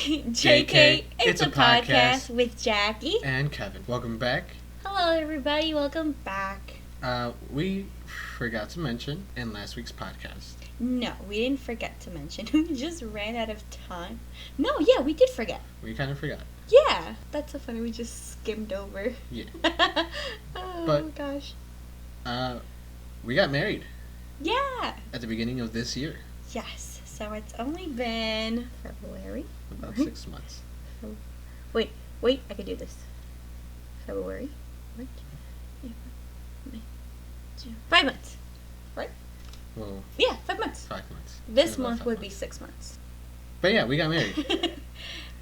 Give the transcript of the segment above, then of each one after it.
JK, it's a podcast with Jackie and Kevin. Welcome back. Hello, everybody. Welcome back. We forgot to mention in last week's podcast. No, we didn't forget to mention. We just ran out of time. No, yeah, we did forget. We kind of forgot. Yeah, that's so funny. We just skimmed over. Yeah. Gosh. We got married. Yeah. At the beginning of this year. Yes. So it's only been February. About 6 months. Wait, I could do this. February, March, April, May, June. 5 months, right? Well, yeah, 5 months. 5 months. This month would be 6 months. But yeah, we got married.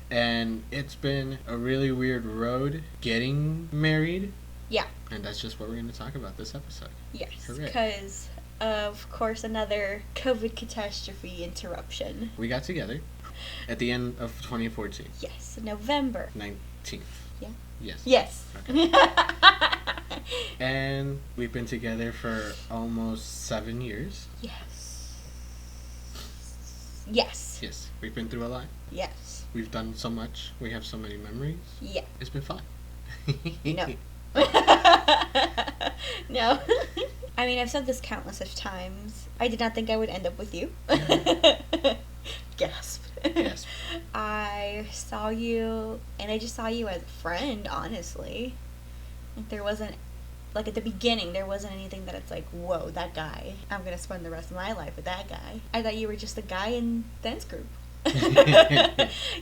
And it's been a really weird road getting married. Yeah. And that's just what we're going to talk about this episode. Yes, Correct. because of course another COVID catastrophe interruption. We got together at the end of 2014. Yes, November 19th. Yeah. Yes. Okay. And we've been together for almost 7 years. Yes. Yes, we've been through a lot. Yes. We've done so much. We have so many memories. Yeah. It's been fun. No. No. I mean, I've said this countless of times. I did not think I would end up with you. Gasp. Yes. I saw you, and I just saw you as a friend, honestly. Like, there wasn't, like, at the beginning, there wasn't anything that it's like, whoa, that guy. I'm gonna spend the rest of my life with that guy. I thought you were just a guy in dance group.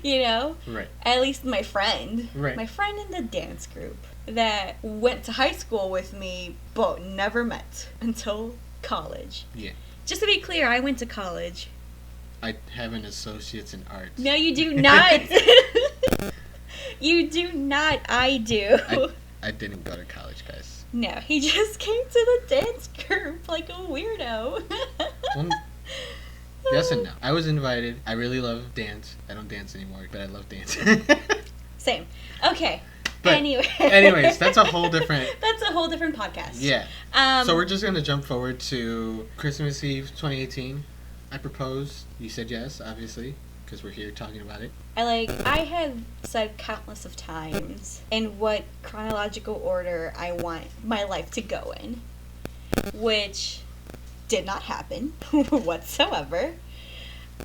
You know? Right. At least my friend. Right. My friend in the dance group that went to high school with me, but never met until college. Yeah. Just to be clear, I went to college. I have an associate's in arts. No, you do not. You do not. I do. I didn't go to college, guys. No, he just came to the dance group like a weirdo. Well, yes and no. I was invited. I really love dance. I don't dance anymore, but I love dance. Same. Okay. But anyways, that's a whole different... That's a whole different podcast. Yeah. So we're just going to jump forward to Christmas Eve 2018. I proposed. You said yes, obviously, because we're here talking about it. I have said countless of times in what chronological order I want my life to go in, which did not happen whatsoever.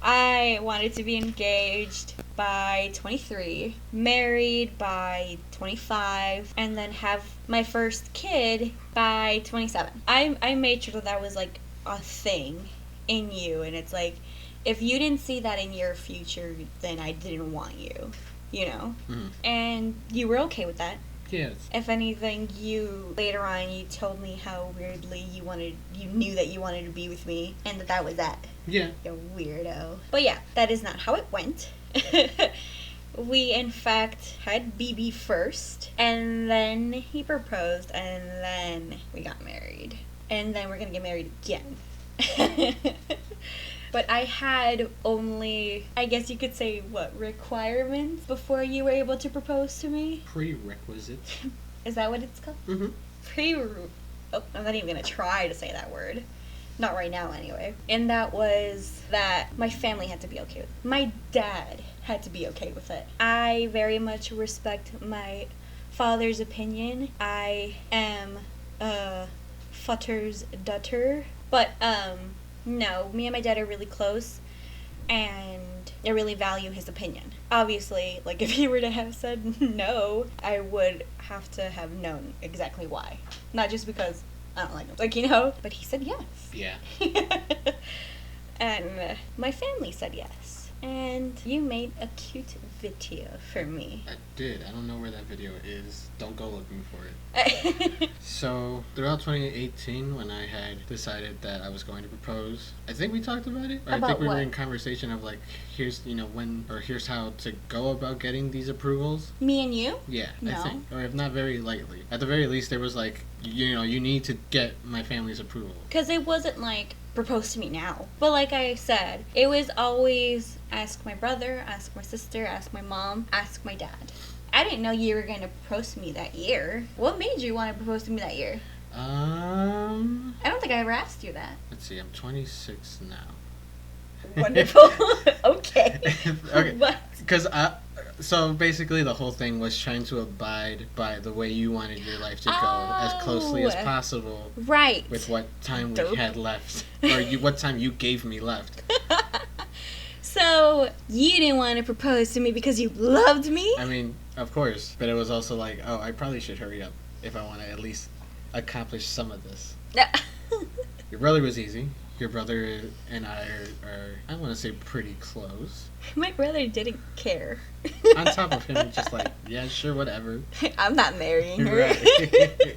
I wanted to be engaged by 23, married by 25, and then have my first kid by 27. I made sure that was like a thing in you, and it's like, if you didn't see that in your future, then I didn't want you, you know? Mm-hmm. And you were okay with that. Yes. If anything, later on, you told me how weirdly you knew that you wanted to be with me, and that was that. Yeah. You weirdo. But yeah, that is not how it went. We, in fact, had BB first, and then he proposed, and then we got married. And then we're gonna get married again. But I had only, I guess you could say, requirements before you were able to propose to me? Prerequisites. Is that what it's called? Mm-hmm. I'm not even going to try to say that word. Not right now, anyway. And that was that my family had to be okay with it. My dad had to be okay with it. I very much respect my father's opinion. I am a futter's daughter. But, no, me and my dad are really close, and I really value his opinion. Obviously, like, if he were to have said no, I would have to have known exactly why. Not just because I don't like him, like, you know? But he said yes. Yeah. And my family said yes. And you made a cute video for me. I did. I don't know where that video is. Don't go looking for it. So, throughout 2018, when I had decided that I was going to propose, I think we talked about it. Or About I think we what? were in conversation of like, here's here's how to go about getting these approvals. Me and you? Yeah, No. I think. Or if not very lightly. At the very least, there was like, you need to get my family's approval. Because it wasn't like, propose to me now. But like I said, it was always ask my brother, ask my sister, ask my mom, ask my dad. I didn't know you were going to propose to me that year. What made you want to propose to me that year? I don't think I ever asked you that. Let's see, I'm 26 now. Wonderful. Okay. Okay. Okay. What? Because so basically the whole thing was trying to abide by the way you wanted your life to go as closely as possible. Right. With what time Derp. we had left. Or what time you gave me left. So, you didn't want to propose to me because you loved me? I mean, of course. But it was also like, oh, I probably should hurry up if I want to at least accomplish some of this. Your brother was easy. Your brother and I are I want to say, pretty close. My brother didn't care. On top of him, just like, yeah, sure, whatever. I'm not marrying her. Right.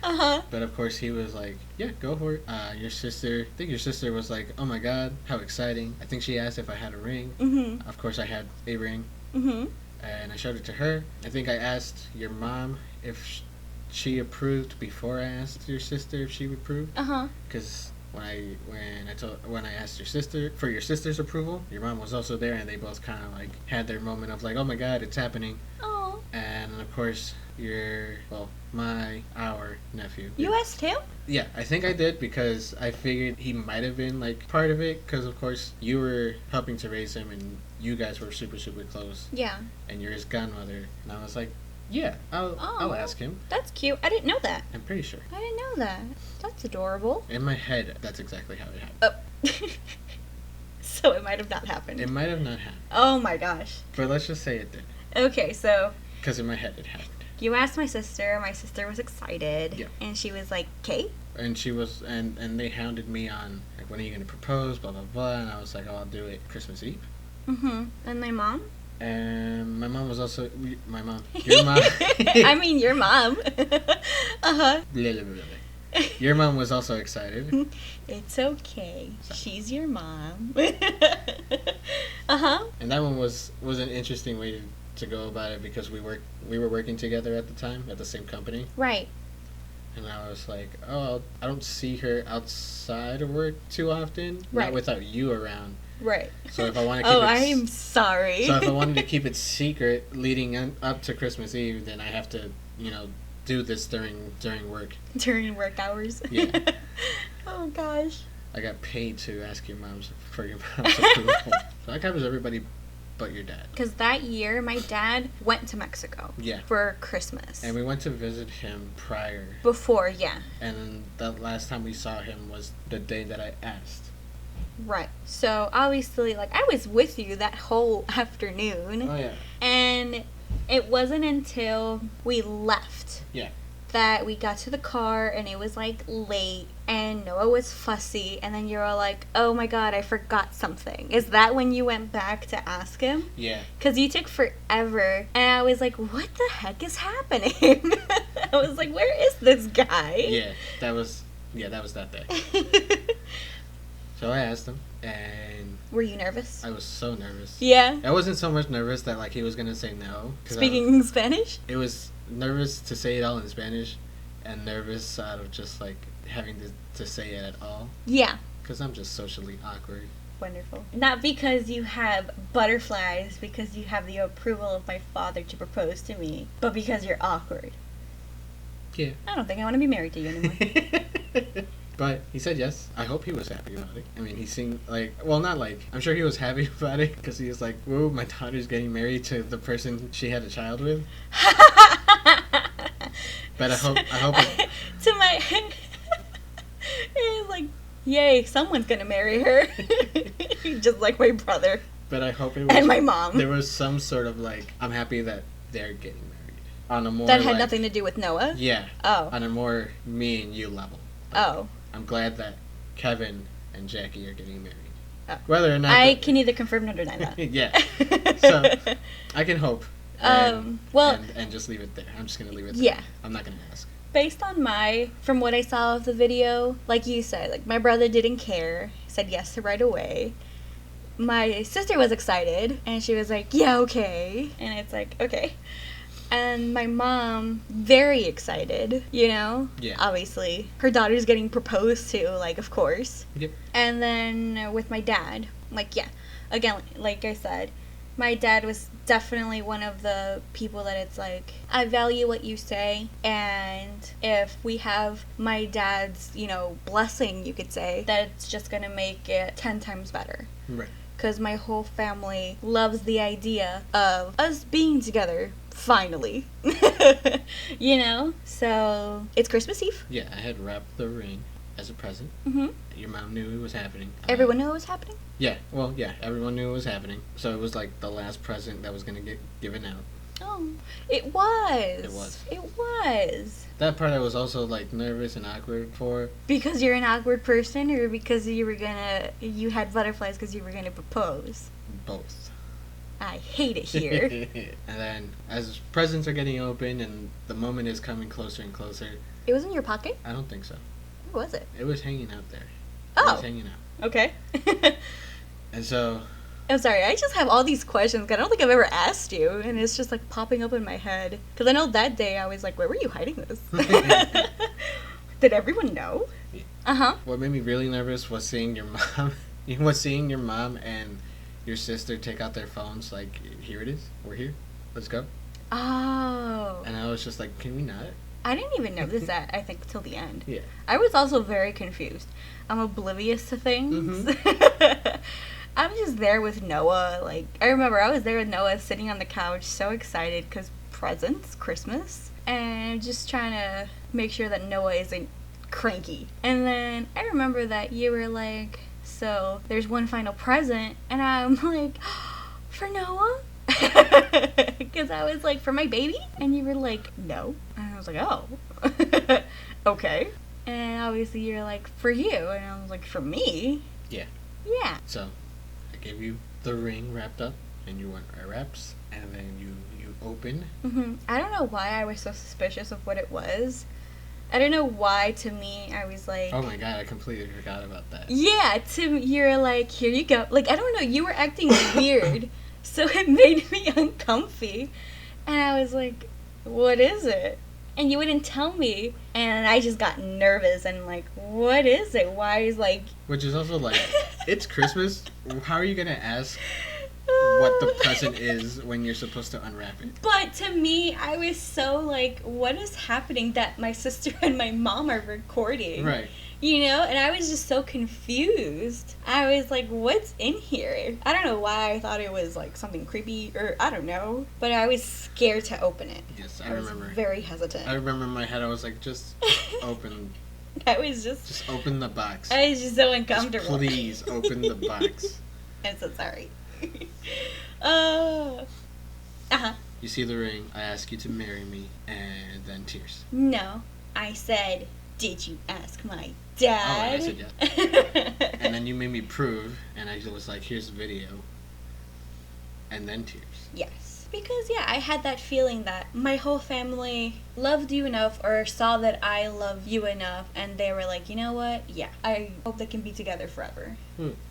Uh-huh. But of course, he was like, yeah, go for it. Your sister, I think your sister was like, oh my god, how exciting. I think she asked if I had a ring. Mm-hmm. Of course, I had a ring. Mm-hmm. And I showed it to her. I think I asked your mom if she approved before I asked your sister if she approved. Uh-huh. Because when I asked your sister for your sister's approval, your mom was also there, and they both kind of like had their moment of like, oh my god, it's happening. Oh. And of course, our nephew. You asked him? Yeah, I think I did because I figured he might have been like part of it because of course you were helping to raise him and you guys were super super close. Yeah. And you're his godmother, and I was like, yeah, I'll ask him. That's cute. I didn't know that. I'm pretty sure. I didn't know that. That's adorable. In my head, that's exactly how it happened. Oh. So it might have not happened. It might have not happened. Oh my gosh. But let's just say it did. Okay, so Because in my head it happened. you asked my sister. My sister was excited. Yeah. And she was like, "Okay." And she was, and they hounded me on, like, when are you going to propose, blah, blah, blah. And I was like, oh, I'll do it Christmas Eve. Mm-hmm. And my mom? And my mom was also, my mom, your mom. I mean, your mom. Uh-huh. Blah, blah, blah, blah. Your mom was also excited. It's okay. She's your mom. Uh-huh. And that one was an interesting way to go about it because we were working together at the time at the same company. Right. And I was like, oh, I don't see her outside of work too often. Right. Not without you around. Right. So if I want to keep I am sorry. So if I wanted to keep it secret leading up to Christmas Eve, then I have to, do this during work. During work hours? Yeah. Oh, gosh. I got paid to ask for your mom's approval. So that covers everybody but your dad. Because that year, my dad went to Mexico. Yeah. For Christmas. And we went to visit him prior. Before, yeah. And the last time we saw him was the day that I asked. Right. So, obviously, I was with you that whole afternoon. Oh, yeah. And it wasn't until we left. Yeah. That we got to the car and it was late and Noah was fussy and then you're all like, oh my god, I forgot something. Is that when you went back to ask him? Yeah. Because you took forever and I was like, what the heck is happening? I was like, where is this guy? Yeah, that was that day. So I asked him and... Were you nervous? I was so nervous. Yeah? I wasn't so much nervous that he was going to say no. Speaking Spanish? It was nervous to say it all in Spanish and nervous out of just having to say it at all. Yeah. Because I'm just socially awkward. Wonderful. Not because you have butterflies, because you have the approval of my father to propose to me, but because you're awkward. Yeah. I don't think I want to be married to you anymore. But he said yes. I hope he was happy about it. I mean, he seemed I'm sure he was happy about it because he was like, whoa, my daughter's getting married to the person she had a child with. But I hope to my it's like, yay, someone's gonna marry her. Just like my brother. But I hope it was, and my mom. There was some sort of I'm happy that they're getting married on a more that had nothing to do with Noah. Yeah. Oh. On a more me and you level. Oh. I'm glad that Kevin and Jackie are getting married. Oh. Whether or not I can neither confirm nor deny that. Yeah. So I can hope. And just leave it there. I'm just gonna leave it there. Yeah. I'm not gonna ask. Based on from what I saw of the video, like you said, my brother didn't care, said yes right away. My sister was excited, and she was like, yeah, okay. And it's like, okay. And my mom, very excited, Yeah. Obviously. Her daughter's getting proposed to, of course. Yep. And then with my dad, yeah. Again, like I said, my dad was definitely one of the people that it's I value what you say, and if we have my dad's, blessing, you could say, that it's just gonna make it 10 times better. Right. because my whole family loves the idea of us being together finally. You know? So it's Christmas Eve. Yeah, I had wrapped the ring as a present. Mm-hmm. Your mom knew it was happening. Everyone knew it was happening? Yeah, well, yeah, everyone knew it was happening. So it was like the last present that was going to get given out. Oh, it was. It was. It was. That part I was also like nervous and awkward for. Because you're an awkward person, or because you had butterflies because you were gonna propose? Both. I hate it here. And then as presents are getting opened and the moment is coming closer and closer. It was in your pocket? I don't think so. Where was it? It was hanging out there. Oh. It was hanging out. Okay. And so... I'm sorry, I just have all these questions 'cause I don't think I've ever asked you, and it's just like popping up in my head. Because I know that day I was like, where were you hiding this? Did everyone know? Yeah. Uh-huh. What made me really nervous was seeing your mom and your sister take out their phones like, here it is, we're here, let's go. Oh. And I was just like, can we not? I didn't even notice that, I think, till the end. Yeah. I was also very confused. I'm oblivious to things. Mm-hmm. I'm just there with Noah. Like, I remember I was there with Noah sitting on the couch, so excited because presents, Christmas, and just trying to make sure that Noah isn't cranky. And then I remember that you were like, so there's one final present, and I'm like, for Noah? Because I was like, for my baby? And you were like, no. And I was like, oh. Okay. And obviously you're like, for you. And I was like, for me? Yeah. Yeah. So I gave you the ring wrapped up, and you went wraps, and then you opened. Mm-hmm. I don't know why I was so suspicious of what it was. I don't know why, to me, I was like... Oh my god, I completely forgot about that. Yeah, you're like, here you go. Like, I don't know, you were acting weird, so it made me uncomfy. And I was like, what is it? And you wouldn't tell me. And I just got nervous and like, what is it? Why is like... Which is also like, it's Christmas. How are you going to ask what the present is when you're supposed to unwrap it? But to me, I was so like, what is happening that my sister and my mom are recording? Right. You know? And I was just so confused. I was like, what's in here? I don't know why I thought it was like something creepy or I don't know. But I was scared to open it. Yes, I remember. Was very hesitant. I remember in my head I was like, just open. I was just open the box. I was just so uncomfortable. Just please open the box. I'm so sorry. Uh-huh. You see the ring, I ask you to marry me, and then tears. No. I said, did you ask my dad? Oh, I said yes. And then you made me prove, and I was like, here's the video. And then tears. Yes. Because, yeah, I had that feeling that my whole family loved you enough or saw that I love you enough, and they were like, you know what? Yeah, I hope they can be together forever.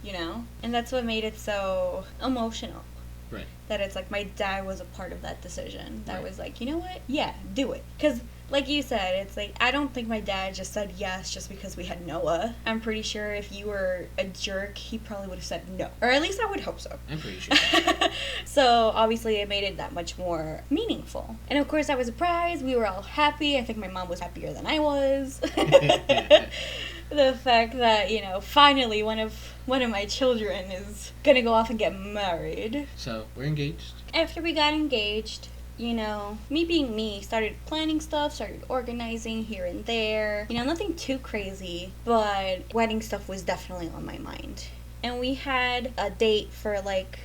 You know? And that's what made it so emotional. Right. That it's like my dad was a part of that decision. That right. was like, you know what? Yeah, do it. Because, like you said, it's like, I don't think my dad just said yes just because we had Noah. I'm pretty sure if you were a jerk, he probably would have said no. Or at least I would hope so. I'm pretty sure. So, obviously, it made it that much more meaningful. And, of course, I was surprised. We were all happy. I think my mom was happier than I was. The fact that, you know, finally one of my children is gonna go off and get married. So, we're engaged. After we got engaged, you know, me being me, started planning stuff, started organizing here and there. You know, nothing too crazy, but wedding stuff was definitely on my mind. And we had a date for, like,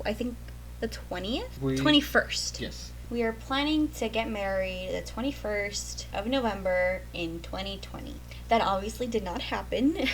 I think the 20th? 21st. Yes. We are planning to get married the 21st of November in 2020. That obviously did not happen.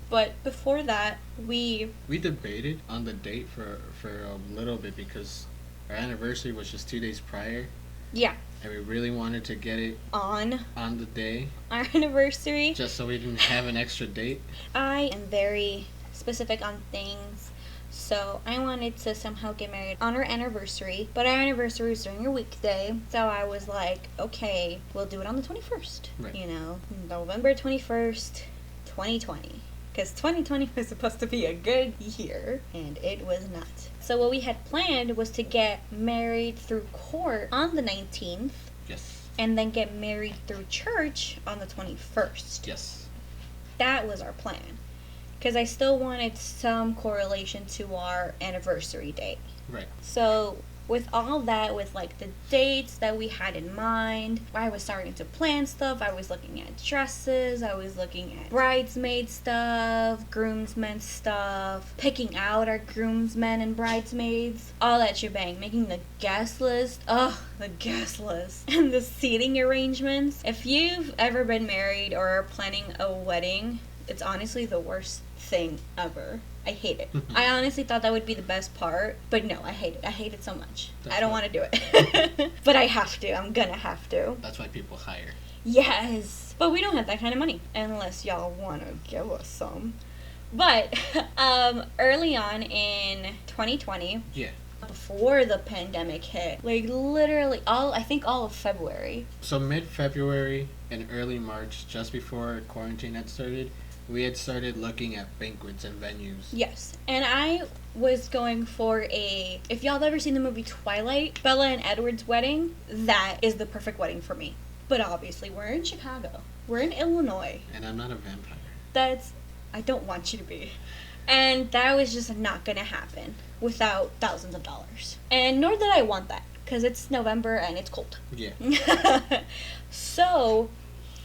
But before that, we debated on the date for a little bit because our anniversary was just 2 days prior. Yeah. And we really wanted to get it on the day. Our anniversary. Just so we didn't have an extra date. I am very specific on things. So I wanted to somehow get married on our anniversary, but our anniversary was during a weekday. So I was like, okay, we'll do it on the 21st. Right. You know, November 21st, 2020. Because 2020 was supposed to be a good year, and it was not. So what we had planned was to get married through court on the 19th. Yes. And then get married through church on the 21st. Yes. That was our plan. because I still wanted some correlation to our anniversary date. Right. So with all that, with like the dates that we had in mind, I was starting to plan stuff. I was looking at dresses, I was looking at bridesmaid stuff, groomsmen stuff, picking out our groomsmen and bridesmaids, all that shebang, making the guest list. Oh, the guest list. And the seating arrangements. If you've ever been married or are planning a wedding, it's honestly the worst thing ever. I hate it. I honestly thought that would be the best part, but no, I hate it. I hate it so much. I don't want to do it. But I have to. I'm gonna have to. That's why people hire. Yes. But we don't have that kind of money, unless y'all want to give us some. But early on in 2020, yeah, before the pandemic hit, like literally I think all of February. So mid-February and early March, just before quarantine had started, we had started looking at banquets and venues. Yes. And I was going for if y'all have ever seen the movie Twilight, Bella and Edward's wedding, that is the perfect wedding for me. But obviously, we're in Chicago. We're in Illinois. And I'm not a vampire. I don't want you to be. And that was just not going to happen without thousands of dollars. And nor did I want that, because it's November and it's cold. Yeah. So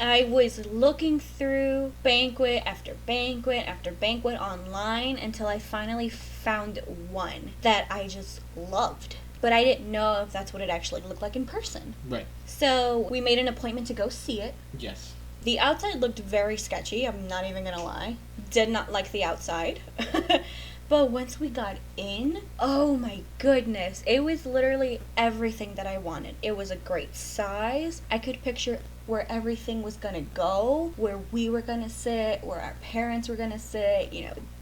I was looking through banquet after banquet after banquet online until I finally found one that I just loved. But I didn't know if that's what it actually looked like in person. Right. So we made an appointment to go see it. Yes. The outside looked very sketchy, I'm not even gonna lie. Did not like the outside. But once we got in, oh my goodness, it was literally everything that I wanted. It was a great size. I could picture where everything was gonna go, where we were gonna sit, where our parents were gonna sit,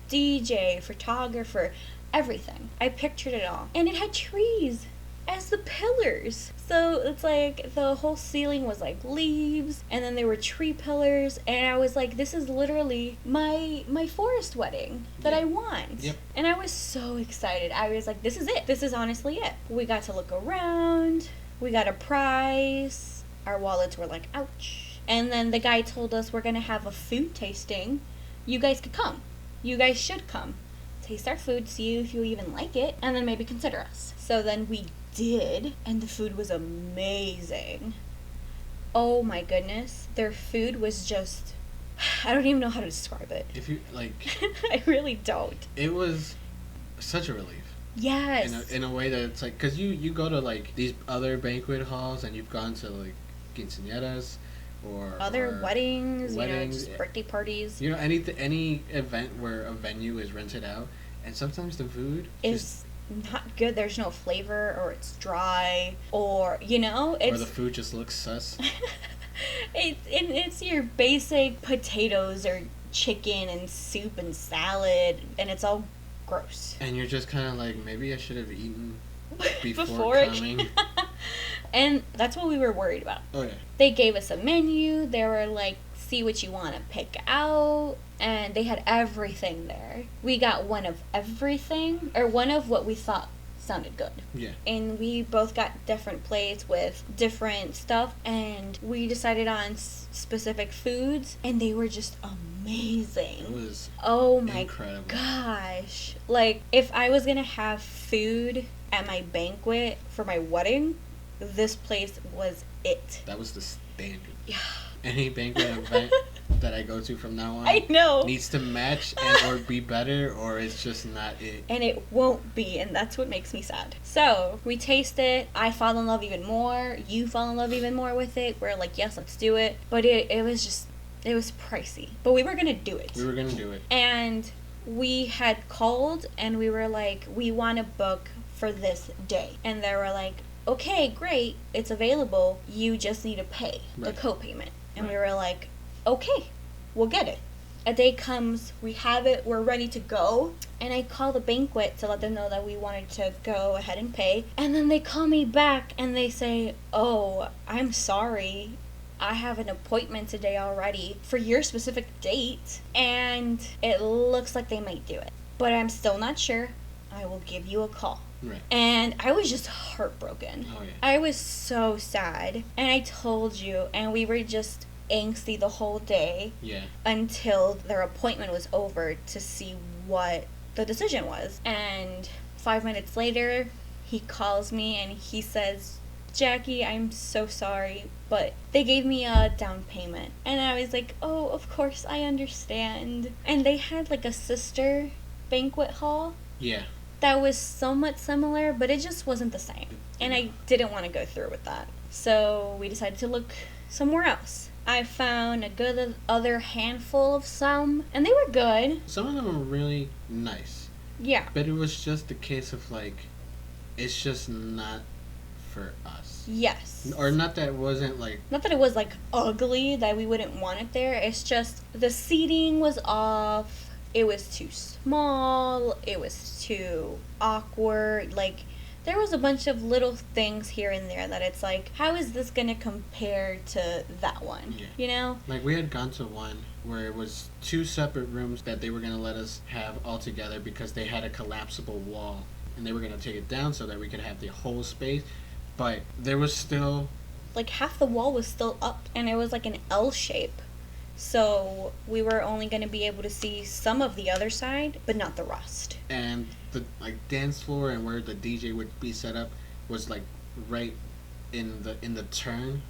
DJ, photographer, everything. I pictured it all. And it had trees as the pillars. So it's like the whole ceiling was like leaves, and then there were tree pillars, and I was like, this is literally my forest wedding that I want. Yep. And I was so excited. I was like, this is it. This is honestly it. We got to look around. We got a prize. Our wallets were like, ouch. And then the guy told us we're gonna have a food tasting. You guys could come. You guys should come. Taste our food, see if you even like it, and then maybe consider us. So then we did, and the food was amazing. Oh my goodness. Their food was just, I don't even know how to describe it. If you, I really don't. It was such a relief. Yes. In a way that it's like, because you go to, these other banquet halls, and you've gone to, quinceañeras, or weddings, just birthday parties. Any event where a venue is rented out, and sometimes the food is not good. There's no flavor, or it's dry, or it's, or the food just looks sus. it's your basic potatoes or chicken and soup and salad, and it's all gross. And you're just kind of like, maybe I should have eaten before coming. And that's what we were worried about. Oh, yeah. They gave us a menu. They were like, see what you want to pick out. And they had everything there. We got one of everything, or one of what we thought sounded good. Yeah. And we both got different plates with different stuff. And we decided on specific foods. And they were just amazing. It was incredible. Gosh. If I was going to have food at my banquet for my wedding, this place was it. That was the standard. Yeah. Any banquet event that I go to from now on, I know, needs to match or be better, or it's just not it. And it won't be, and that's what makes me sad. So we taste it. I fall in love even more. You fall in love even more with it. We're like, yes, let's do it. But it was pricey. But we were gonna do it. And we had called, and we were like, we want to book for this day. And they were like, okay, great, it's available, you just need to pay the co-payment. And we were like, okay, we'll get it. A day comes, we have it, we're ready to go, and I call the banquet to let them know that we wanted to go ahead and pay. And then they call me back and they say, oh, I'm sorry, I have an appointment today already for your specific date, and it looks like they might do it, but I'm still not sure. I will give you a call. Right. And I was just heartbroken. Oh, yeah. I was so sad. And I told you, and we were just angsty the whole day. Yeah. Until their appointment was over to see what the decision was. And 5 minutes later, he calls me and he says, Jackie, I'm so sorry, but they gave me a down payment. And I was like, oh, of course, I understand. And they had like a sister banquet hall. Yeah. That was somewhat similar, but it just wasn't the same. And I didn't want to go through with that. So we decided to look somewhere else. I found a good other handful of some, and they were good. Some of them were really nice. Yeah. But it was just a case of like, it's just not for us. Yes. Or not that it wasn't like... Not that it was like ugly, that we wouldn't want it there. It's just the seating was off. It was too small. It was too awkward. Like, there was a bunch of little things here and there that it's like, how is this going to compare to that one? Yeah. You know? Like, we had gone to one where it was 2 separate rooms that they were going to let us have all together because they had a collapsible wall. And they were going to take it down so that we could have the whole space. But there was still... Like, half the wall was still up, and it was like an L shape. So we were only going to be able to see some of the other side, but not the rest. And the dance floor and where the DJ would be set up was like right in the turn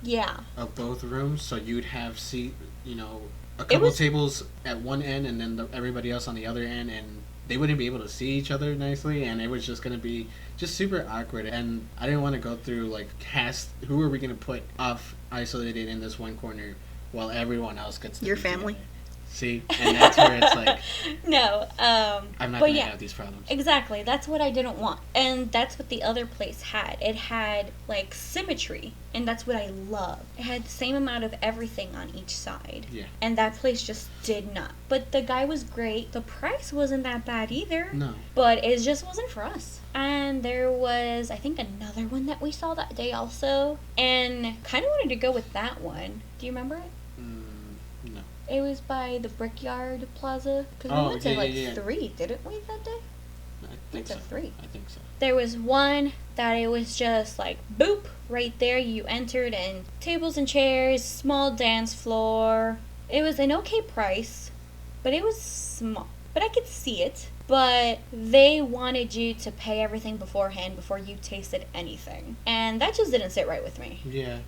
of both rooms. So you'd have a couple tables at one end and then everybody else on the other end, and they wouldn't be able to see each other nicely, and it was just going to be just super awkward. And I didn't want to go through like who are we going to put off isolated in this one corner while everyone else gets to your be family together. See, and that's where it's like, no, I'm not gonna have these problems. Exactly, that's what I didn't want, and that's what the other place had. It had like symmetry, and that's what I love. It had the same amount of everything on each side. Yeah. And that place just did not. But the guy was great. The price wasn't that bad either. No. But it just wasn't for us. And there was, I think, another one that we saw that day also, and kind of wanted to go with that one. Do you remember it? No. It was by the Brickyard Plaza. Because we went to 3, didn't we, that day? I think so. 3. I think so. There was one that it was just like, boop, right there you entered, and tables and chairs, small dance floor. It was an okay price, but it was small. But I could see it. But they wanted you to pay everything beforehand before you tasted anything. And that just didn't sit right with me. Yeah.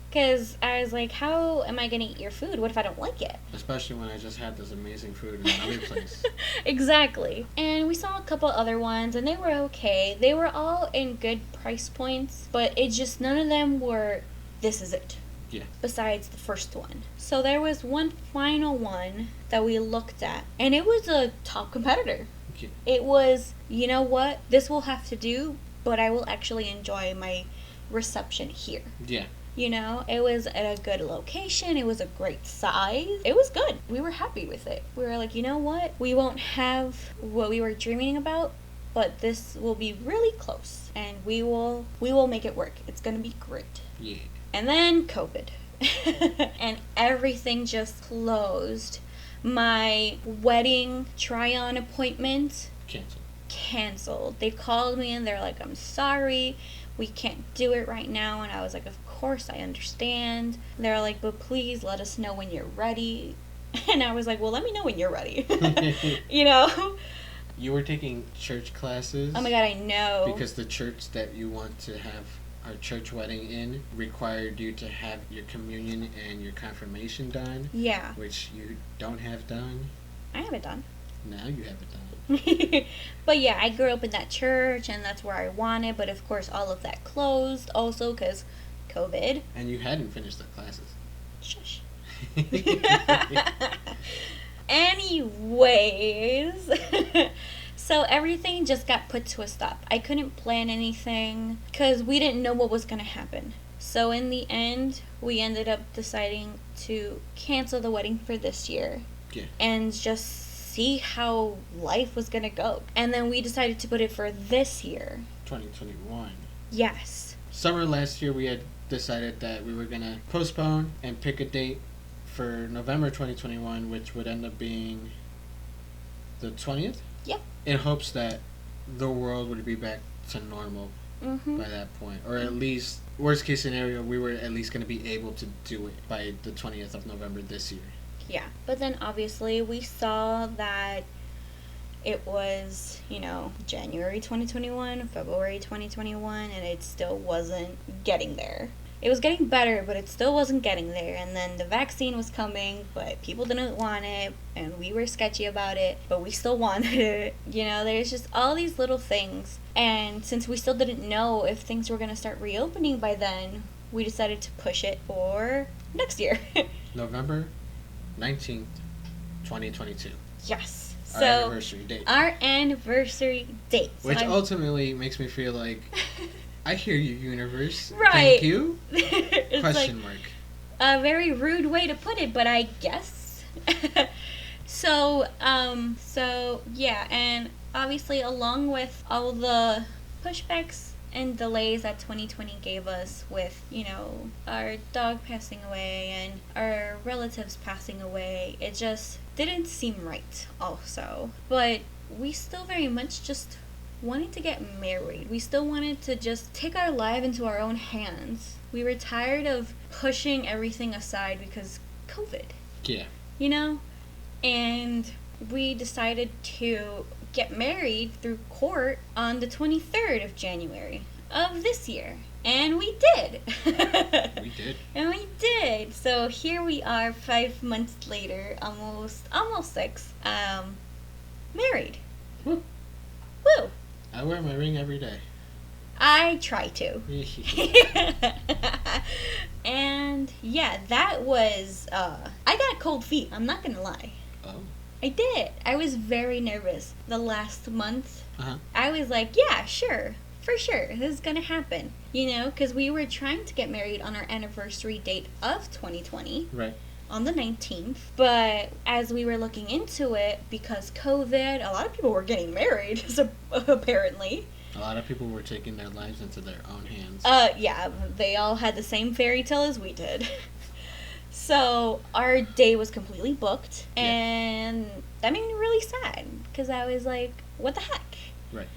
Because I was like, how am I going to eat your food? What if I don't like it? Especially when I just had this amazing food in another place. Exactly. And we saw a couple other ones, and they were okay. They were all in good price points, but it just, none of them were, this is it. Yeah. Besides the first one. So there was one final one that we looked at, and it was a top competitor. Yeah. It was, you know what, this will have to do, but I will actually enjoy my reception here. Yeah. You know, it was at a good location. It was a great size. It was good. We were happy with it. We were like, you know what? We won't have what we were dreaming about, but this will be really close, and we will make it work. It's going to be great. Yeah. And then COVID. And everything just closed. My wedding try-on appointment canceled. They called me and they're like, I'm sorry, we can't do it right now. And I was like, of course, I understand. They're like, but please let us know when you're ready. And I was like, well, let me know when you're ready. You know? You were taking church classes? Oh my God, I know. Because the church that you want to have our church wedding in required you to have your communion and your confirmation done. Yeah. Which you don't have done. I have it done. Now you have it done. But yeah, I grew up in that church, and that's where I wanted, but of course all of that closed also because COVID. And you hadn't finished the classes. Shush. Anyways, so everything just got put to a stop. I couldn't plan anything because we didn't know what was going to happen. So in the end, we ended up deciding to cancel the wedding for this year. Yeah. And just see how life was going to go. And then we decided to put it for this year. 2021. Yes. Summer last year, we had decided that we were going to postpone and pick a date for November 2021, which would end up being the 20th? Yeah. In hopes that the world would be back to normal by that point. Or at least, worst case scenario, we were at least going to be able to do it by the 20th of November this year. Yeah. But then obviously we saw that it was, January 2021, February 2021, and it still wasn't getting there. It was getting better, but it still wasn't getting there. And then the vaccine was coming, but people didn't want it, and we were sketchy about it, but we still wanted it. There's just all these little things. And since we still didn't know if things were going to start reopening by then, we decided to push it for next year. November 19th, 2022. Yes. Our anniversary date. Our anniversary date. Which ultimately makes me feel like, I hear you, universe. Right. Thank you? It's Question mark. A very rude way to put it, but I guess. So yeah, and obviously along with all the pushbacks and delays that 2020 gave us with, our dog passing away and our relatives passing away, it just didn't seem right also. But we still very much just wanted to get married. We still wanted to just take our life into our own hands. We were tired of pushing everything aside because COVID. Yeah. And we decided to get married through court on the 23rd of January of this year. And we did. We did. And we did. So here we are 5 months later, almost 6, married. Woo. Woo. I wear my ring every day. I try to. And yeah, that was, I got cold feet, I'm not gonna lie. Oh. I did. I was very nervous the last month. Uh-huh. I was like, yeah, sure, for sure, this is gonna happen. Because we were trying to get married on our anniversary date of 2020. Right. On the 19th. But as we were looking into it, because COVID, a lot of people were getting married, so apparently. A lot of people were taking their lives into their own hands. Yeah, they all had the same fairy tale as we did. So our day was completely booked, and that made me really sad, because I was like, what the heck? Right.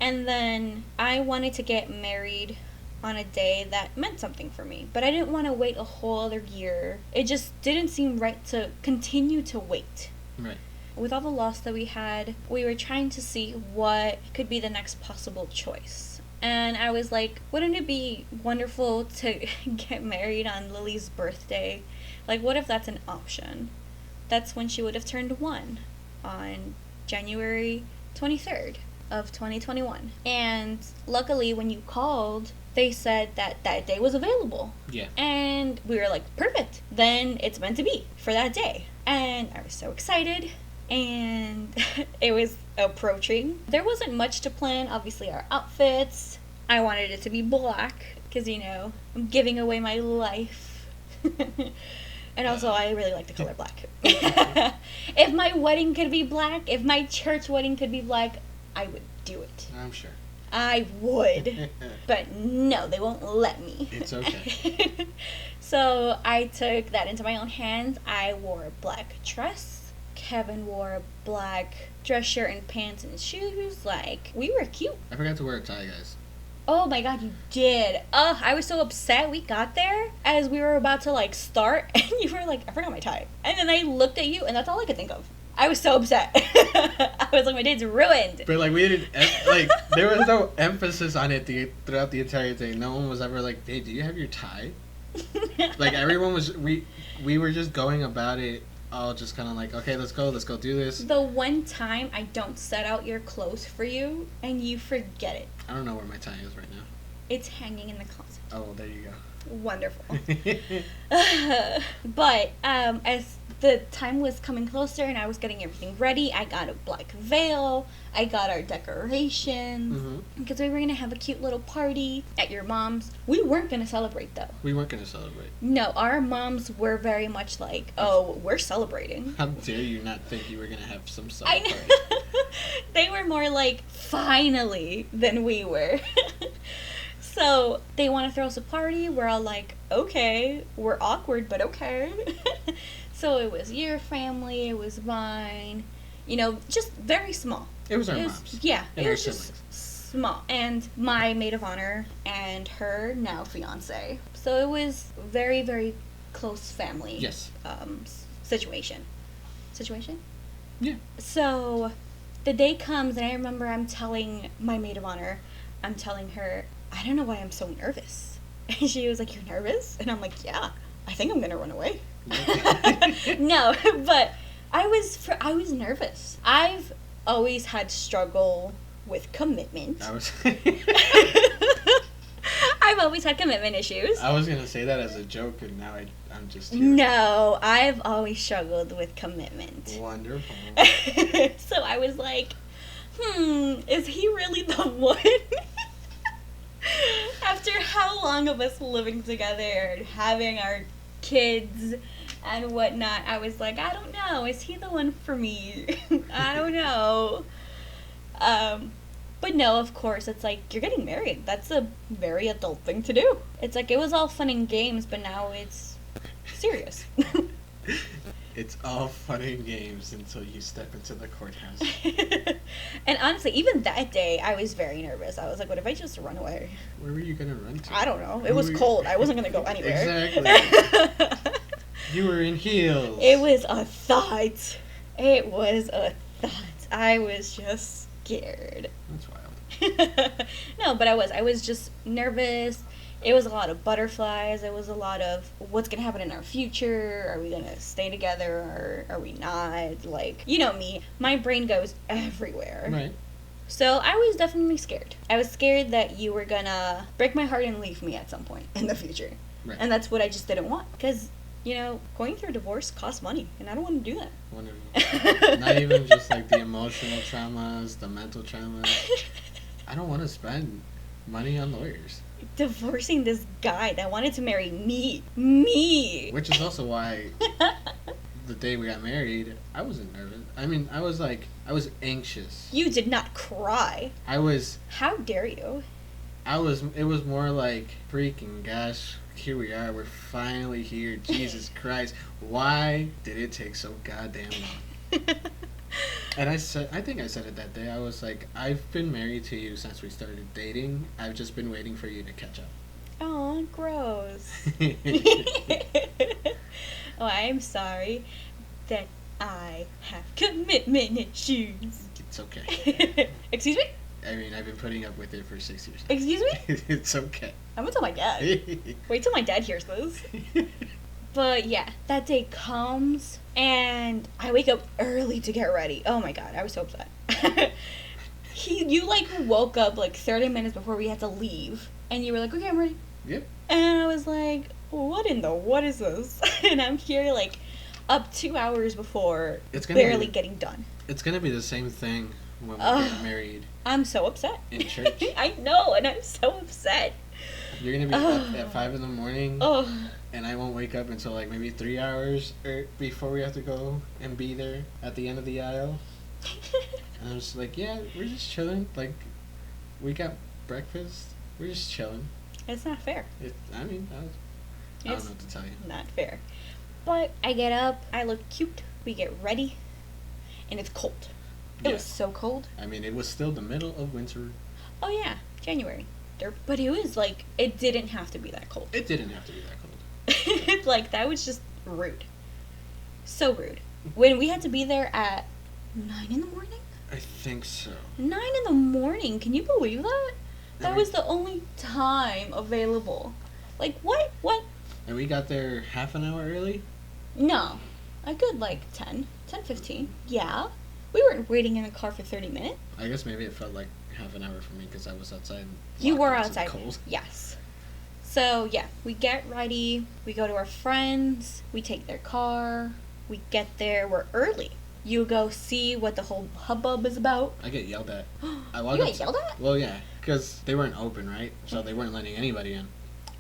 And then I wanted to get married on a day that meant something for me, but I didn't want to wait a whole other year. It just didn't seem right to continue to wait. Right. With all the loss that we had, we were trying to see what could be the next possible choice. And I was like, wouldn't it be wonderful to get married on Lily's birthday? Like, what if that's an option? That's when she would have turned 1 on January 23rd of 2021. And luckily, when you called, they said that day was available. Yeah. And we were like, perfect. Then it's meant to be for that day. And I was so excited. And it was approaching. There wasn't much to plan. Obviously, our outfits. I wanted it to be black because, I'm giving away my life. And also, I really like the color black. If my wedding could be black, if my church wedding could be black, I would do it. I'm sure. I would. But no, they won't let me. It's okay. So I took that into my own hands. I wore a black dress. Kevin wore a black dress shirt and pants and shoes. Like, we were cute. I forgot to wear a tie, guys. Oh my god, you did. I was so upset. We got there as we were about to, start, and you were like, I forgot my tie. And then I looked at you, and that's all I could think of. I was so upset. I was like, my day's ruined. But, we didn't, there was no emphasis on it throughout the entire thing. No one was ever like, hey, do you have your tie? Everyone was, we were just going about it all just kind of like, okay, let's go do this. The one time I don't set out your clothes for you, and you forget it. I don't know where my tie is right now. It's hanging in the closet. Oh, there you go. Wonderful. But as the time was coming closer and I was getting everything ready, I got a black veil, I got our decorations, because we were going to have a cute little party at your mom's. We weren't going to celebrate, though. We weren't going to celebrate. No, our moms were very much like, oh, we're celebrating. How dare you not think you were going to have some I party? They were more like, finally, than we were. So they want to throw us a party. We're all like, okay. We're awkward, but okay. So it was your family. It was mine. Just very small. It was our moms. Yeah. And It our was just siblings. small. And my maid of honor and her now fiance. So it was very, very close family. Yes. Situation. Situation? Yeah. So the day comes, and I remember I'm telling my maid of honor, I'm telling her, I don't know why I'm so nervous. And she was like, "You're nervous?" And I'm like, "Yeah, I think I'm gonna run away." No, but I was nervous. I've always had struggle with commitment. I've always had commitment issues. I was gonna say that as a joke, and now I'm just here. No, I've always struggled with commitment. Wonderful. So I was like, is he really the one? After how long of us living together and having our kids and whatnot, I was like, I don't know. Is he the one for me? I don't know. But no, of course, it's like, you're getting married. That's a very adult thing to do. It's like, it was all fun and games, but now it's serious. It's all fun and games until you step into the courthouse. And honestly, even that day, I was very nervous. I was like, what if I just run away? Where were you going to run to? I don't know. It was cold. I wasn't going to go anywhere. Exactly. You were in heels. It was a thought. It was a thought. I was just scared. That's wild. No, but I was just nervous. It was a lot of butterflies. It was a lot of what's going to happen in our future. Are we going to stay together or are we not? Like, you know me. My brain goes everywhere. Right. So I was definitely scared. I was scared that you were going to break my heart and leave me at some point in the future. Right. And that's what I just didn't want. Because, you know, going through a divorce costs money. And I don't want to do that. Wonderful. Not even just like the emotional traumas, the mental traumas. I don't want to spend money on lawyers. Divorcing this guy that wanted to marry me. Which is also why the day we got married, I wasn't nervous. I mean, I was anxious. You did not cry. How dare you? It was more like, freaking gosh, here we are, we're finally here, Jesus Christ. Why did it take so goddamn long? And I think I said it that day. I was like, I've been married to you since we started dating. I've just been waiting for you to catch up. Oh, gross. Oh, I'm sorry that I have commitment issues. It's okay. Excuse me? I mean, I've been putting up with it for 6 years. Excuse me? It's okay. I'm gonna tell my dad. Wait till my dad hears this. But yeah, that day comes, and I wake up early to get ready. Oh my god, I was so upset. You like woke up like 30 minutes before we had to leave, and you were like, okay, I'm ready. Yep. And I was like, what is this? And I'm here like up 2 hours before, barely getting done. It's gonna be the same thing when we get married. I'm so upset. In church. I know, and I'm so upset. You're gonna be up at 5 in the morning. Oh. And I won't wake up until like maybe 3 hours before we have to go and be there at the end of the aisle. And I'm just like, yeah, we're just chilling. Like, we got breakfast. We're just chilling. It's not fair. I don't know what to tell you. Not fair. But I get up, I look cute, we get ready, and it's cold. It was so cold. I mean, it was still the middle of winter. Oh yeah, January. But it was like, it didn't have to be that cold. It didn't have to be that cold. Like, that was just rude. So rude. When we had to be there at 9 in the morning? I think so. 9 in the morning. Can you believe that? That was the only time available. Like, what? And we got there half an hour early? No. A good, like, 10-15. Yeah. We weren't waiting in the car for 30 minutes. I guess maybe it felt like half an hour for me because I was outside. You were outside. Cold. Yes. So, yeah, we get ready, we go to our friends, we take their car, we get there, we're early. You go see what the whole hubbub is about. I get yelled at. You get yelled at? Well, yeah, because they weren't open, right? So they weren't letting anybody in.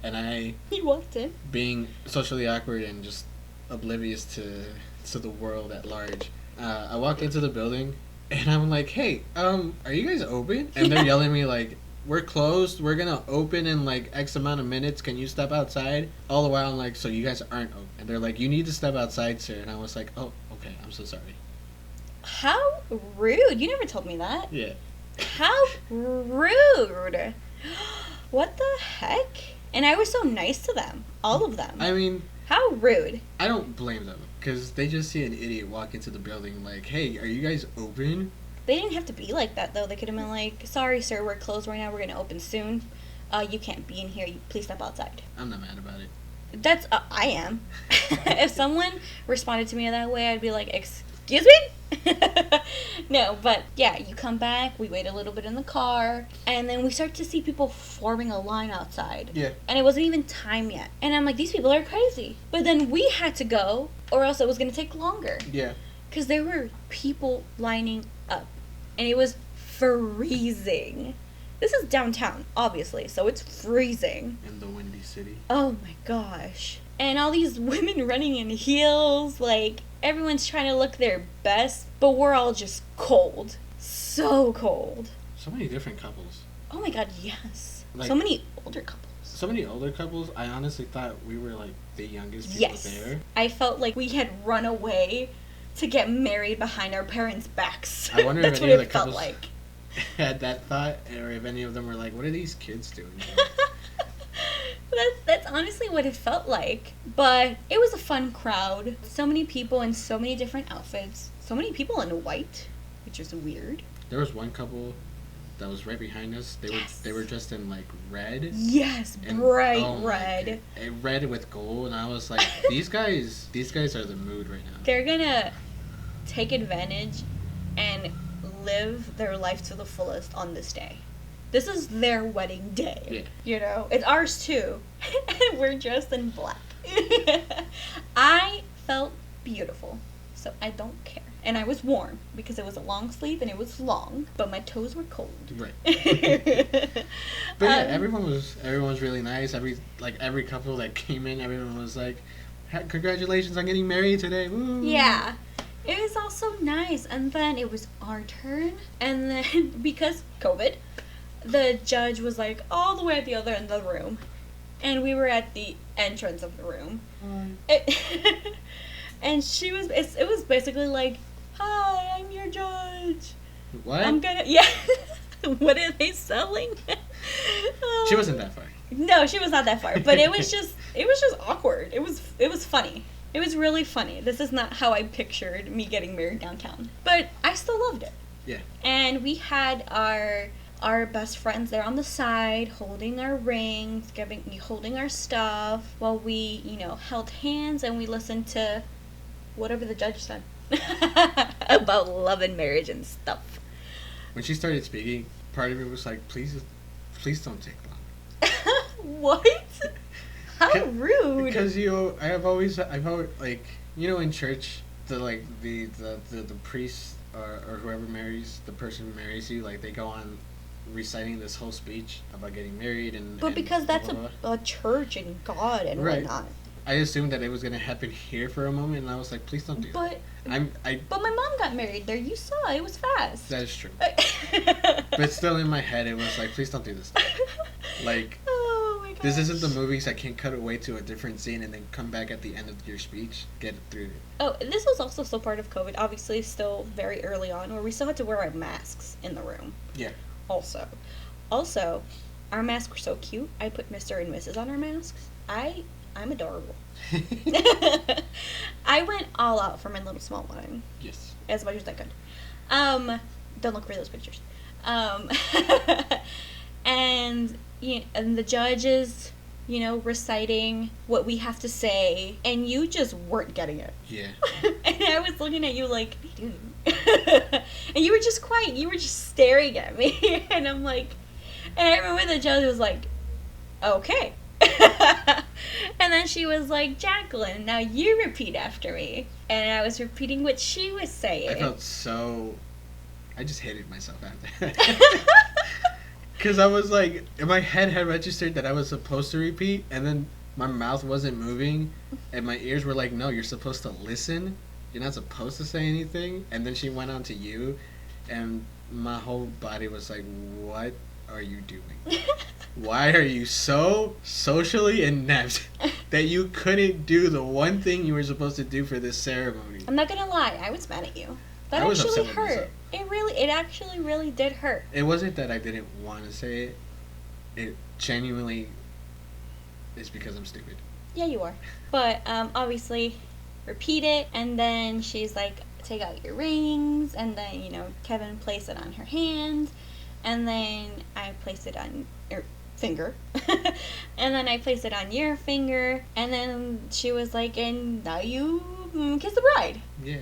And You walked in. Being socially awkward and just oblivious to the world at large, I walked into the building, and I'm like, hey, are you guys open? And they're yelling at me like, we're closed, we're gonna open in like X amount of minutes, can you step outside? All the while I'm like, so you guys aren't open. And they're like, you need to step outside, sir. And I was like, oh, okay, I'm so sorry. How rude. You never told me that. Yeah. How rude. What the heck? And I was so nice to them. All of them. I mean... How rude. I don't blame them. Because they just see an idiot walk into the building like, hey, are you guys open? They didn't have to be like that, though. They could have been like, sorry, sir, we're closed right now. We're going to open soon. You can't be in here. Please step outside. I'm not mad about it. That's... I am. If someone responded to me that way, I'd be like, excuse me? No, but yeah, you come back, we wait a little bit in the car, and then we start to see people forming a line outside. Yeah. And it wasn't even time yet. And I'm like, these people are crazy. But then we had to go, or else it was going to take longer. Yeah. Because there were people lining up. And it was freezing. This is downtown, obviously, so it's freezing. In the Windy City. Oh my gosh. And all these women running in heels, like, everyone's trying to look their best, but we're all just cold. So cold. So many different couples. Oh my god, yes. Like, so many older couples. So many older couples. I honestly thought we were like the youngest people there. I felt like we had run away to get married behind our parents' backs. I wonder That's if what any of it the felt couples like. had that thought, or if any of them were like, what are these kids doing here? That's honestly what it felt like. But it was a fun crowd. So many people in so many different outfits. So many people in white, which is weird. There was one couple that was right behind us. They were dressed in like red. Yes, and, bright oh red. Red with gold, and I was like, these guys are the mood right now. They're gonna take advantage and live their life to the fullest on this day. This is their wedding day. Yeah. You know? It's ours too. And we're dressed in black. I felt beautiful. So I don't care. And I was warm because it was a long sleeve and it was long, but my toes were cold. Right. But yeah, everyone was really nice. Every couple that came in, everyone was like, congratulations on getting married today. Woo. Yeah. It was all so nice. And then it was our turn. And then because COVID, the judge was like all the way at the other end of the room. And we were at the entrance of the room. And it was basically like, hi, I'm your judge. What? I'm gonna, yeah. What are they selling? She wasn't that far. No, she was not that far. But it was just awkward. It was funny. It was really funny. This is not how I pictured me getting married downtown. But I still loved it. Yeah. And we had our best friends there on the side, holding our rings, holding our stuff, while we, held hands and we listened to whatever the judge said about love and marriage and stuff. When she started speaking, part of it was like, please don't take long. What? How rude. Because I've always like, in church, the priest or whoever marries the person who marries you, like, they go on reciting this whole speech about getting married and because that's blah, blah, blah. a church and God and right. whatnot. I assumed that it was gonna happen here for a moment, and I was like, please don't do that. But my mom got married there. You saw it was fast. That is true. But still, in my head, it was like, please don't do this. Like, oh my gosh. This isn't the movies I can cut away to a different scene and then come back at the end of your speech, get it through. Oh, this was also still part of COVID. Obviously, still very early on, where we still had to wear our masks in the room. Yeah. Also, our masks were so cute. I put Mr. and Mrs. on our masks. I'm adorable. I went all out for my little small one. Yes. As much as I could. Don't look for those pictures. And the judge is, reciting what we have to say, and you just weren't getting it. Yeah. And I was looking at you like, what are you doing? And you were just quiet. You were just staring at me. And I'm like, and I remember the judge was like, okay. And then she was like, Jacqueline, now you repeat after me. And I was repeating what she was saying. I just hated myself after that. Because I was like, in my head had registered that I was supposed to repeat, and then my mouth wasn't moving, and my ears were like, no, you're supposed to listen. You're not supposed to say anything. And then she went on to you, and my whole body was like, what are you doing? Why are you so socially inept that you couldn't do the one thing you were supposed to do for this ceremony? I'm not gonna lie, I was mad at you. That I was actually upset with hurt. myself. It actually really did hurt. It wasn't that I didn't want to say it. It genuinely is because I'm stupid. Yeah, you are. But obviously, repeat it, and then she's like, take out your rings, and then, Kevin placed it on her hand, and then I placed it on your finger, and then I placed it on your finger, and then she was like, and now you kiss the bride. Yeah.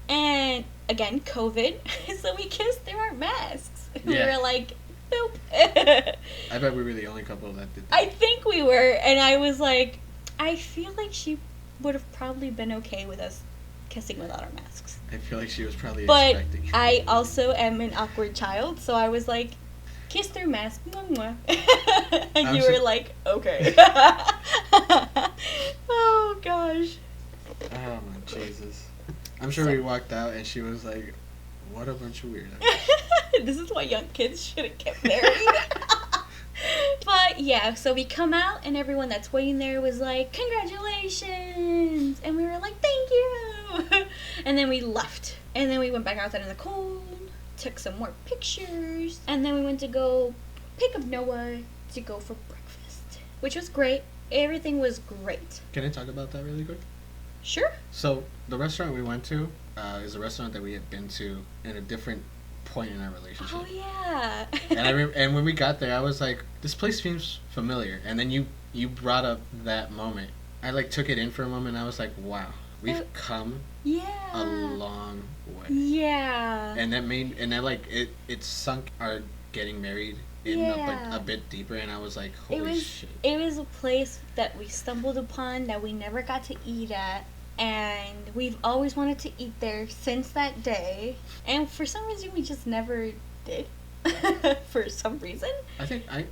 And again, COVID, so we kissed through our masks. Yeah. We were like, nope. I bet we were the only couple that did that. I think we were, and I was like, I feel like she would have probably been okay with us kissing without our masks. I feel like she was probably But expecting. I also am an awkward child, so I was like, kiss through mask, mwah, mwah. And you were like, okay. Oh, gosh. Oh, my Jesus. I'm sure we walked out and she was like, what a bunch of weirdos. This is why young kids shouldn't get married. But yeah, so we come out and everyone that's waiting there was like, congratulations! And we were like, thank you! And then we left. And then we went back outside in the cold, took some more pictures, and then we went to go pick up Noah to go for breakfast, which was great. Everything was great. Can I talk about that really quick? Sure. So, the restaurant we went to is a restaurant that we had been to in a different point in our relationship. Oh, yeah. And when we got there, I was like, this place seems familiar. And then you brought up that moment. I took it in for a moment, and I was like, wow, we've come a long way. Yeah. And it sunk our getting married in a bit deeper, and I was like, holy shit. It was a place that we stumbled upon that we never got to eat at, and we've always wanted to eat there since that day, and for some reason we just never did. For some reason. I think I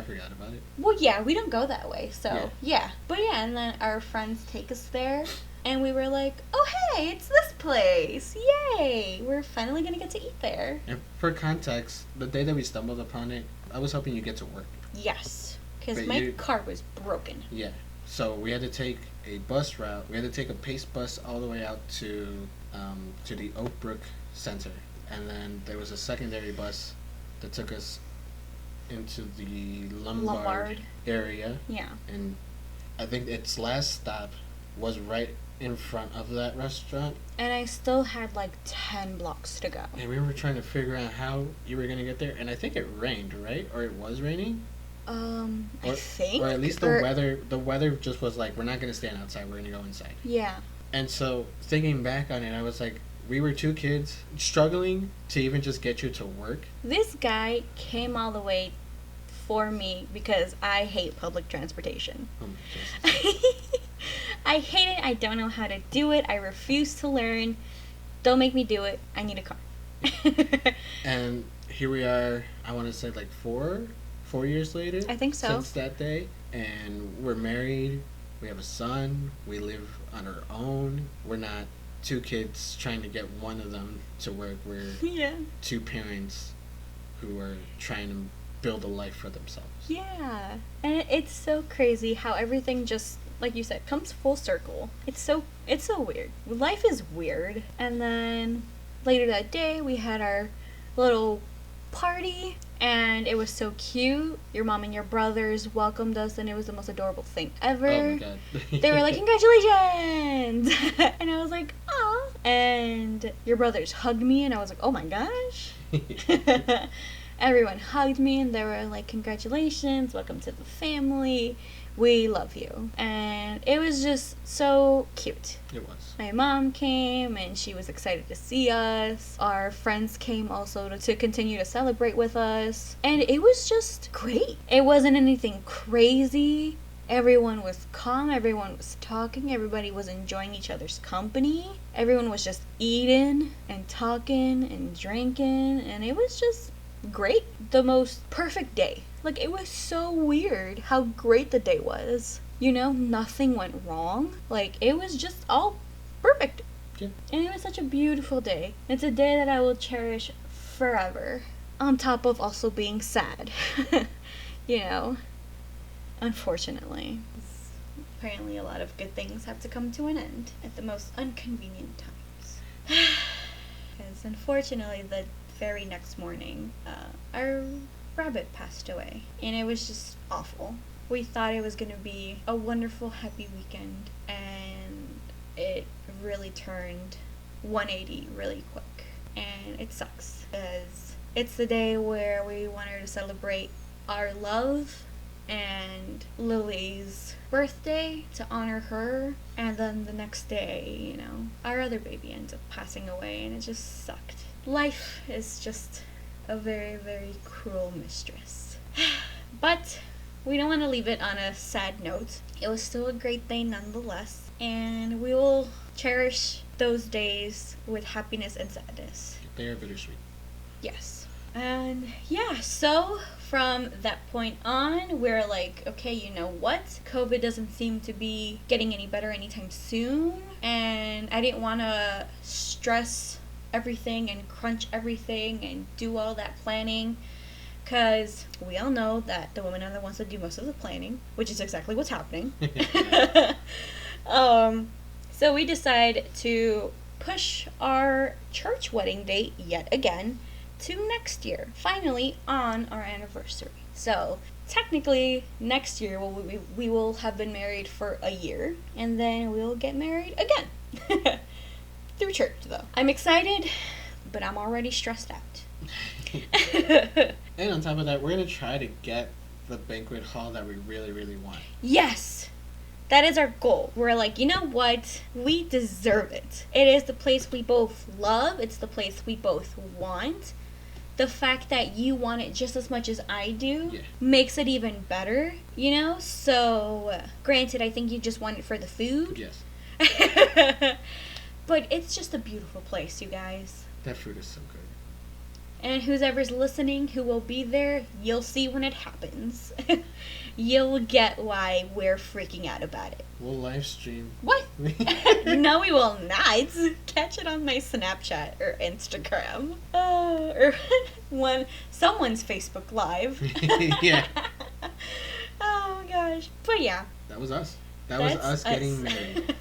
forgot about it. Well, yeah, we don't go that way, so yeah. But yeah, and then our friends take us there, and we were like, oh hey, it's this place, yay, we're finally gonna get to eat there. And for context, the day that we stumbled upon it, I was hoping you get to work. Yes, because my car was broken. Yeah, so we had to take a bus route. We had to take a Pace bus all the way out to the Oak Brook Center, and then there was a secondary bus that took us into the Lombard area. Yeah. And I think its last stop was right in front of that restaurant. And I still had 10 blocks to go. And we were trying to figure out how you were going to get there. And I think it rained, right? Or it was raining? I think. Or at least the weather just was like, we're not going to stand outside. We're going to go inside. Yeah. And so thinking back on it, I was like, we were two kids struggling to even just get you to work. This guy came all the way for me because I hate public transportation. Oh I hate it. I don't know how to do it. I refuse to learn. Don't make me do it. I need a car. And here we are, I want to say 4 years later. I think so. Since that day. And we're married. We have a son. We live on our own. We're not two kids trying to get one of them to work. We're two parents who are trying to build a life for themselves. Yeah. And it's so crazy how everything just, like you said, comes full circle. It's so weird. Life is weird. And then later that day, we had our little party, and it was so cute. Your mom and your brothers welcomed us, and it was the most adorable thing ever. Oh my god. They were like, congratulations! And I was like, aw. And your brothers hugged me, and I was like, oh my gosh. Everyone hugged me, and they were like, congratulations, welcome to the family, we love you. And it was just so cute. It was. My mom came, and she was excited to see us. Our friends came also to continue to celebrate with us. And it was just great. It wasn't anything crazy. Everyone was calm, everyone was talking, everybody was enjoying each other's company. Everyone was just eating and talking and drinking, and it was just great. The most perfect day. It was so weird how great the day was. Nothing went wrong. It was just all perfect. Yeah. And it was such a beautiful day. It's a day that I will cherish forever. On top of also being sad. Unfortunately. Apparently a lot of good things have to come to an end at the most inconvenient times. Because Yes, unfortunately, the very next morning, our rabbit passed away, and it was just awful. We thought it was going to be a wonderful, happy weekend, and it really turned 180 really quick, and it sucks, because it's the day where we wanted to celebrate our love and Lily's birthday to honor her, and then the next day, our other baby ends up passing away, and it just sucked. Life is just a very, very cruel mistress. But we don't want to leave it on a sad note. It was still a great day nonetheless, and we will cherish those days with happiness and sadness. They are bittersweet. Yes. And yeah, so from that point on, we're like, okay, you know what? COVID doesn't seem to be getting any better anytime soon. And I didn't want to stress everything and crunch everything and do all that planning. Because we all know that the women are the ones that do most of the planning, which is exactly what's happening. So we decided to push our church wedding date yet again to next year, finally on our anniversary. So technically next year we will have been married for a year, and then we'll get married again. Through church, though. I'm excited, but I'm already stressed out. And on top of that, we're going to try to get the banquet hall that we really, really want. Yes! That is our goal. We're like, you know what? We deserve it. It is the place we both love. It's the place we both want. The fact that you want it just as much as I do makes it even better, So, granted, I think you just want it for the food. Yes. But it's just a beautiful place, you guys. That food is so good. And whoever's listening who will be there, you'll see when it happens. You'll get why we're freaking out about it. We'll live stream. What? No, we will not. Catch it on my Snapchat or Instagram. Or someone's Facebook Live. Yeah. Oh, gosh. But yeah. That was us. That was us getting married.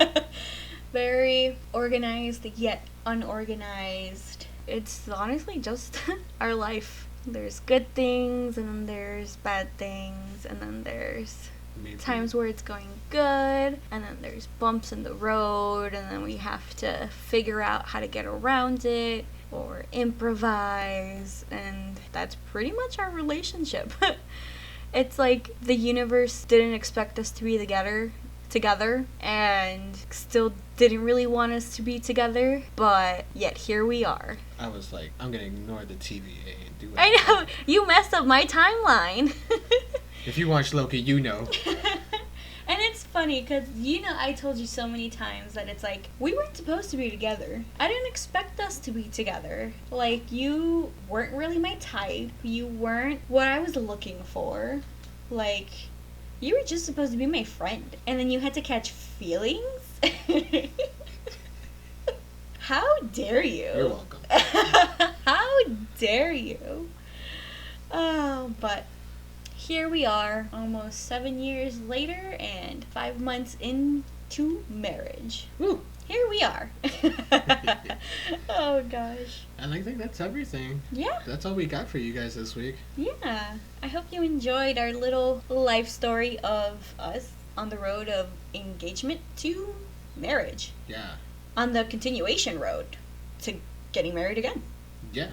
Very organized, yet unorganized. It's honestly just our life. There's good things, and then there's bad things, and then there's times where it's going good, and then there's bumps in the road, and then we have to figure out how to get around it or improvise, and that's pretty much our relationship. It's like the universe didn't expect us to be together and still didn't really want us to be together, but yet here we are. I was like, I'm gonna ignore the TVA and do it. I know, you messed up my timeline. If you watch Loki, you know. And it's funny because I told you so many times that it's like, we weren't supposed to be together. I didn't expect us to be together. Like, you weren't really my type. You weren't what I was looking for. Like, you were just supposed to be my friend, and then you had to catch feelings? How dare you? You're welcome. How dare you? Oh, but here we are, almost 7 years later, and 5 months into marriage. Woo! Here we are. Oh, gosh. And I think that's everything. Yeah. That's all we got for you guys this week. Yeah. I hope you enjoyed our little life story of us on the road of engagement to marriage. Yeah. On the continuation road to getting married again. Yeah.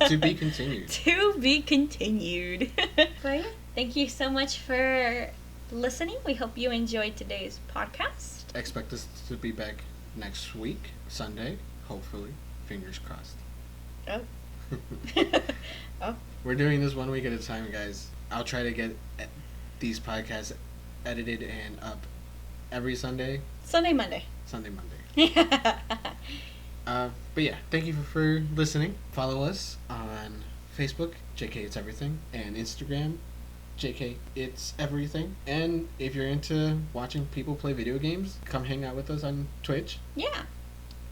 To be continued. To be continued. But yeah, thank you so much for listening. We hope you enjoyed today's podcast. Expect us to be back next week, Sunday, hopefully. Fingers crossed. Oh. Oh. We're doing this 1 week at a time, guys. I'll try to get these podcasts edited and up every Sunday. Sunday, Monday. But yeah, thank you for listening. Follow us on Facebook, JK It's Everything, and Instagram, JK It's Everything. And if you're into watching people play video games, come hang out with us on Twitch. Yeah.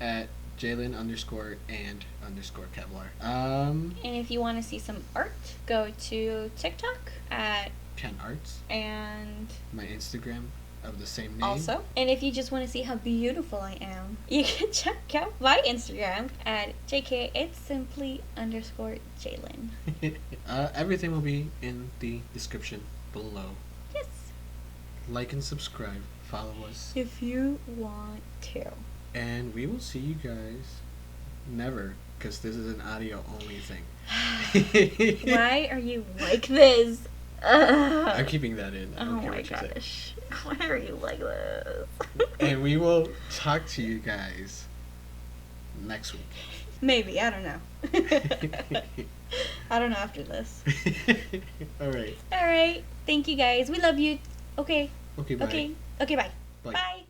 At Jalen_and_Kevlar. And if you want to see some art, go to TikTok at Ken Arts. And my Instagram, of the same name. Also, and if you just want to see how beautiful I am, you can check out my Instagram at JK. It's simply_Jalen. Everything will be in the description below. Yes. Like and subscribe. Follow us. If you want to. And we will see you guys never, because this is an audio only thing. Why are you like this? I'm keeping that in. I don't care what you gosh. Why are you like this? And we will talk to you guys next week. Maybe. I don't know. I don't know after this. All right. All right. Thank you guys. We love you. Okay. Okay, bye. Okay, bye. Bye. Bye.